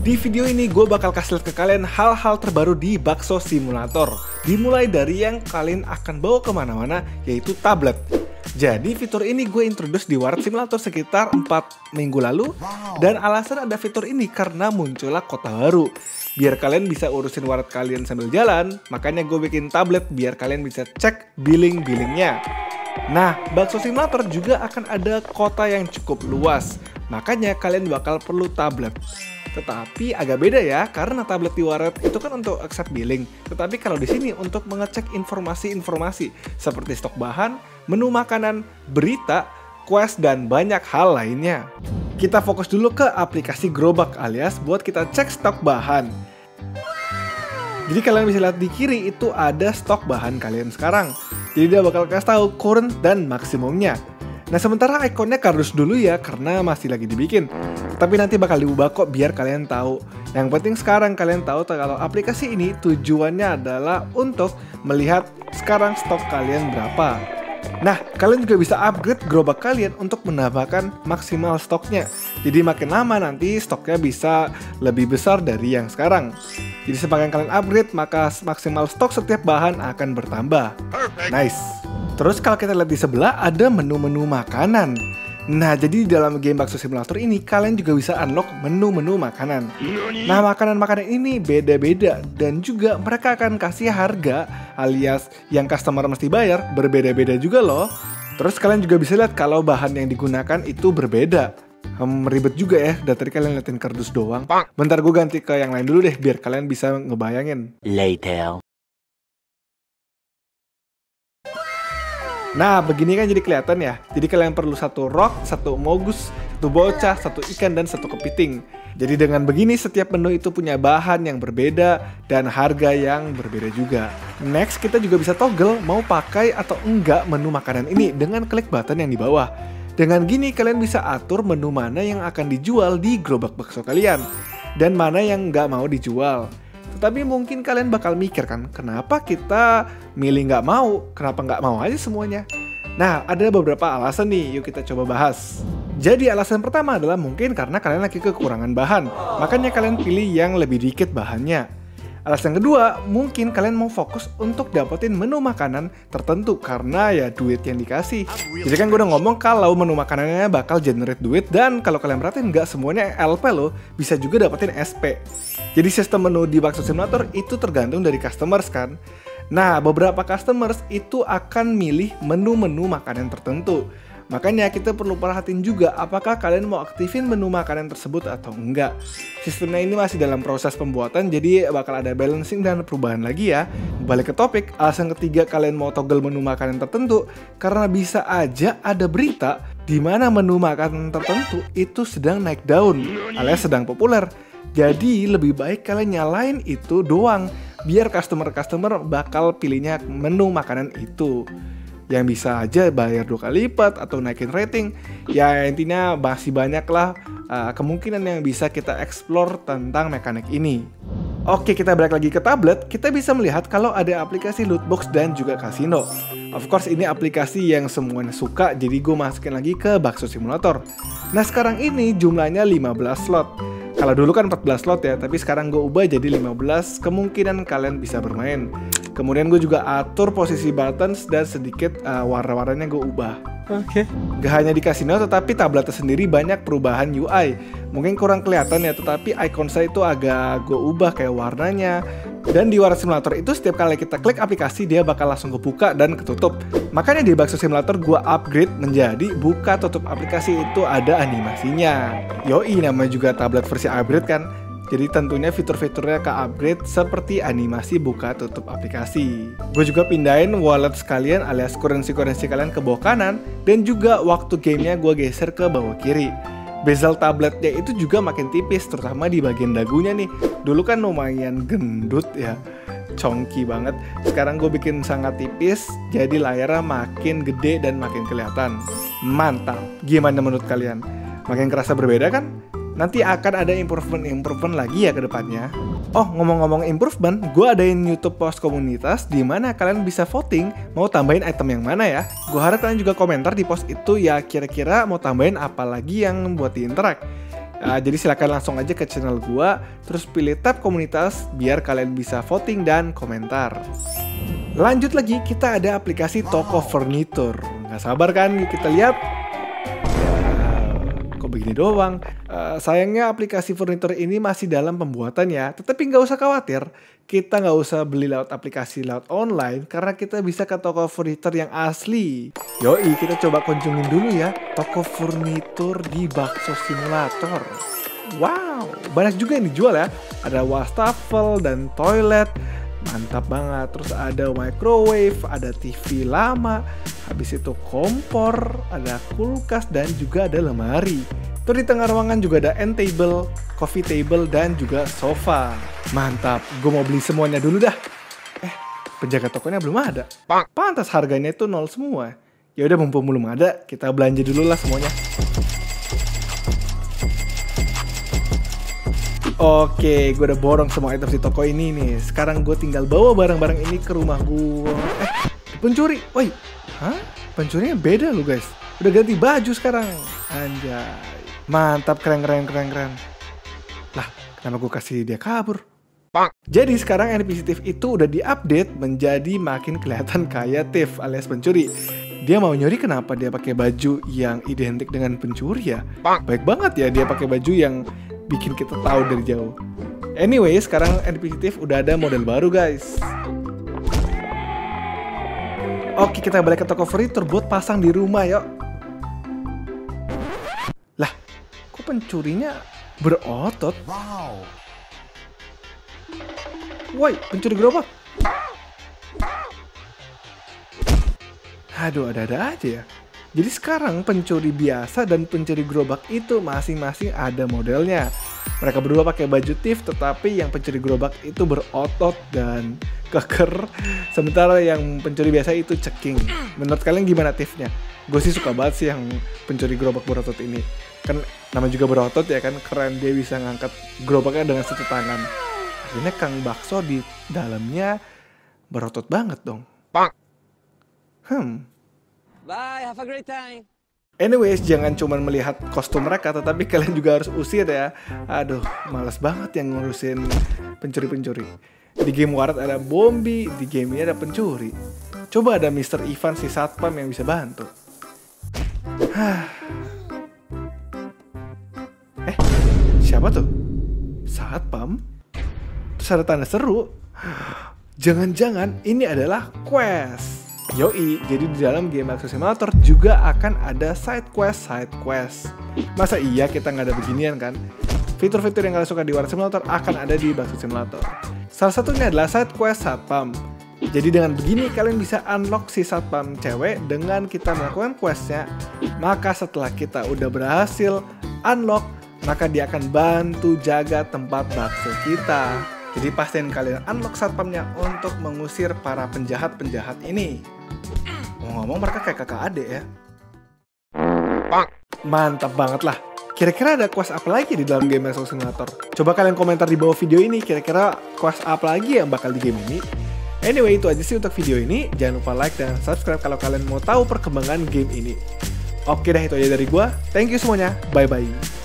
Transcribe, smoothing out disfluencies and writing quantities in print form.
Di video ini gue bakal kasih lihat ke kalian hal-hal terbaru di Bakso Simulator. Dimulai dari yang kalian akan bawa kemana-mana, yaitu tablet. Jadi fitur ini gue introduce di Waret Simulator sekitar 4 minggu lalu. Dan alasan ada fitur ini karena muncullah kota baru. Biar kalian bisa urusin waret kalian sambil jalan, makanya gue bikin tablet biar kalian bisa cek billing-billingnya. Nah, Bakso Simulator juga akan ada kota yang cukup luas. Makanya kalian bakal perlu tablet. Tetapi agak beda ya, karena tablet di Waret itu kan untuk accept billing. Tetapi kalau di sini untuk mengecek informasi-informasi seperti stok bahan, menu makanan, berita, quest, dan banyak hal lainnya. Kita fokus dulu ke aplikasi Growback alias buat kita cek stok bahan. Jadi kalian bisa lihat di kiri itu ada stok bahan kalian sekarang. Jadi dia bakal kasih tahu current dan maksimumnya. Nah sementara ikonnya kardus dulu ya karena masih lagi dibikin. Tapi nanti bakal diubah kok biar kalian tahu. Yang penting sekarang kalian tahu kalau aplikasi ini tujuannya adalah untuk melihat sekarang stok kalian berapa. Nah kalian juga bisa upgrade Growback kalian untuk menambahkan maksimal stoknya. Jadi makin lama nanti stoknya bisa lebih besar dari yang sekarang. Jadi semakin kalian upgrade maka maksimal stok setiap bahan akan bertambah. Nice. Terus kalau kita lihat di sebelah ada menu-menu makanan. Nah jadi di dalam game Bakso Simulator ini kalian juga bisa unlock menu-menu makanan. Nah makanan-makanan ini beda-beda dan juga mereka akan kasih harga alias yang customer mesti bayar berbeda-beda juga loh. Terus kalian juga bisa lihat kalau bahan yang digunakan itu berbeda. Ribet juga ya, dari tadi kalian liatin kardus doang. Bentar gue ganti ke yang lain dulu deh biar kalian bisa ngebayangin. Later. Nah begini kan jadi kelihatan ya. Jadi kalian perlu satu rock, satu mogus, satu bocah, satu ikan, dan satu kepiting. Jadi dengan begini setiap menu itu punya bahan yang berbeda dan harga yang berbeda juga. Next kita juga bisa toggle mau pakai atau enggak menu makanan ini dengan klik button yang di bawah. Dengan gini kalian bisa atur menu mana yang akan dijual di gerobak bakso kalian dan mana yang nggak mau dijual. Tetapi mungkin kalian bakal mikir kan, kenapa kita milih nggak mau, kenapa nggak mau aja semuanya? Nah, ada beberapa alasan nih, yuk kita coba bahas. Jadi alasan pertama adalah mungkin karena kalian lagi kekurangan bahan, makanya kalian pilih yang lebih dikit bahannya. Alasan kedua, mungkin kalian mau fokus untuk dapetin menu makanan tertentu karena ya duit yang dikasih. Jadi kan gue udah ngomong kalau menu makanannya bakal generate duit dan kalau kalian perhatiin nggak semuanya LP loh, bisa juga dapetin SP. Jadi sistem menu di Bakso Simulator itu tergantung dari customers kan. Nah beberapa customers itu akan milih menu-menu makanan tertentu. Makanya kita perlu perhatiin juga apakah kalian mau aktifin menu makanan tersebut atau enggak. Sistemnya ini masih dalam proses pembuatan jadi bakal ada balancing dan perubahan lagi ya. Balik ke topik, alasan ketiga kalian mau toggle menu makanan tertentu karena bisa aja ada berita di mana menu makanan tertentu itu sedang naik daun alias sedang populer. Jadi lebih baik kalian nyalain itu doang biar customer-customer bakal pilihnya menu makanan itu. Yang bisa aja bayar 2 kali lipat atau naikin rating. Ya intinya masih banyak lah kemungkinan yang bisa kita explore tentang mekanik ini. Oke kita balik lagi ke tablet, kita bisa melihat kalau ada aplikasi lootbox dan juga kasino. Of course ini aplikasi yang semuanya suka jadi gue masukin lagi ke Bakso Simulator. Nah sekarang ini jumlahnya 15 slot. Kalau dulu kan 14 slot ya, tapi sekarang gue ubah jadi 15, kemungkinan kalian bisa bermain. Kemudian gue juga atur posisi buttons dan sedikit warna-warnanya gue ubah. Oke. Gak hanya di kasino tetapi tabletnya sendiri banyak perubahan UI. Mungkin kurang kelihatan ya, tetapi icon saya itu agak gue ubah kayak warnanya. Dan di Waret Simulator itu setiap kali kita klik aplikasi dia bakal langsung kebuka dan ketutup. Makanya di Bakso Simulator gue upgrade menjadi buka tutup aplikasi itu ada animasinya. Yoi namanya juga tablet versi upgrade kan. Jadi tentunya fitur-fiturnya ke upgrade seperti animasi buka tutup aplikasi. Gue juga pindahin wallet sekalian alias currency-currency kalian ke bawah kanan. Dan juga waktu gamenya gue geser ke bawah kiri. Bezel tabletnya itu juga makin tipis terutama di bagian dagunya nih. Dulu kan lumayan gendut ya, chonky banget. Sekarang gue bikin sangat tipis jadi layarnya makin gede dan makin kelihatan. Mantap. Gimana menurut kalian? Makin kerasa berbeda kan? Nanti akan ada improvement lagi ya ke depannya. Oh, ngomong-ngomong improvement, gue adain YouTube post komunitas di mana kalian bisa voting mau tambahin item yang mana ya. Gue harap kalian juga komentar di post itu ya kira-kira mau tambahin apa lagi yang buat di interact. Jadi silakan langsung aja ke channel gua, terus pilih tab komunitas biar kalian bisa voting dan komentar. Lanjut lagi, kita ada aplikasi toko furnitur. Nggak sabar kan kita lihat? Kok begini doang? Sayangnya aplikasi furnitur ini masih dalam pembuatan ya. Tetapi nggak usah khawatir, kita nggak usah beli lewat aplikasi lewat online karena kita bisa ke toko furnitur yang asli. Yoi, kita coba kunjungin dulu ya toko furnitur di Bakso Simulator. Wow, banyak juga yang dijual ya. Ada wastafel dan toilet. Mantap banget. Terus ada microwave, ada TV lama, habis itu kompor, ada kulkas dan juga ada lemari. Terus di tengah ruangan juga ada end table, coffee table dan juga sofa. Mantap, gue mau beli semuanya dulu dah. Penjaga tokonya belum ada. Pantas harganya itu 0 semua. Ya udah, mumpung belum ada, kita belanja dulu lah semuanya. Oke, gue udah borong semua item di toko ini nih. Sekarang gue tinggal bawa barang-barang ini ke rumah gue. Pencuri, woi, pencurinya beda lu guys. Udah ganti baju sekarang. Anjay, mantap, keren. Lah, kenapa gue kasih dia kabur? Jadi sekarang NPC Thief itu udah diupdate menjadi makin kelihatan kayak thief alias pencuri. Dia mau nyuri, kenapa dia pakai baju yang identik dengan pencuri ya? Baik banget ya dia pakai baju yang bikin kita tahu dari jauh. Anyway, sekarang NPC Thief udah ada model baru guys. Oke, kita balik ke toko furnitur buat pasang di rumah yuk. Lah, kok pencurinya berotot? Wow. Woi, pencuri gerobak. Aduh, ada-ada aja ya. Jadi sekarang pencuri biasa dan pencuri gerobak itu masing-masing ada modelnya. Mereka berdua pakai baju thief, tetapi yang pencuri gerobak itu berotot dan keker. Sementara yang pencuri biasa itu ceking. Menurut kalian gimana thiefnya? Gue sih suka banget sih yang pencuri gerobak berotot ini. Kan nama juga berotot ya kan, keren, dia bisa ngangkat gerobaknya dengan satu tangan. Akhirnya Kang Bakso di dalamnya berotot banget dong. Bye, have a great time. Anyways, jangan cuma melihat kostum mereka, tetapi kalian juga harus usir ya. Aduh, malas banget yang ngurusin pencuri-pencuri. Di game Warat ada Bombi, di game ini ada pencuri. Coba ada Mr. Ivan si satpam yang bisa bantu. Siapa tuh? Satpam? Terus ada tanda seru. Jangan-jangan ini adalah quest. Yoi, jadi di dalam game Bakso Simulator juga akan ada side quest. Masa iya kita nggak ada beginian kan? Fitur-fitur yang kalian suka di Warat Simulator akan ada di Bakso Simulator. Salah satunya adalah side quest satpam. Jadi dengan begini kalian bisa unlock si satpam cewek dengan kita melakukan questnya. Maka setelah kita udah berhasil unlock, maka dia akan bantu jaga tempat bakso kita. Jadi pastiin kalian unlock satpamnya untuk mengusir para penjahat-penjahat ini. Ngomong mereka kayak kakak adik ya. Mantap banget lah. Kira-kira ada quest apa lagi di dalam game Bakso Simulator? Coba kalian komentar di bawah video ini, kira-kira quest apa lagi yang bakal di game ini. Anyway, itu aja sih untuk video ini. Jangan lupa like dan subscribe kalau kalian mau tahu perkembangan game ini. Oke dah, itu aja dari gua. Thank you semuanya. Bye-bye.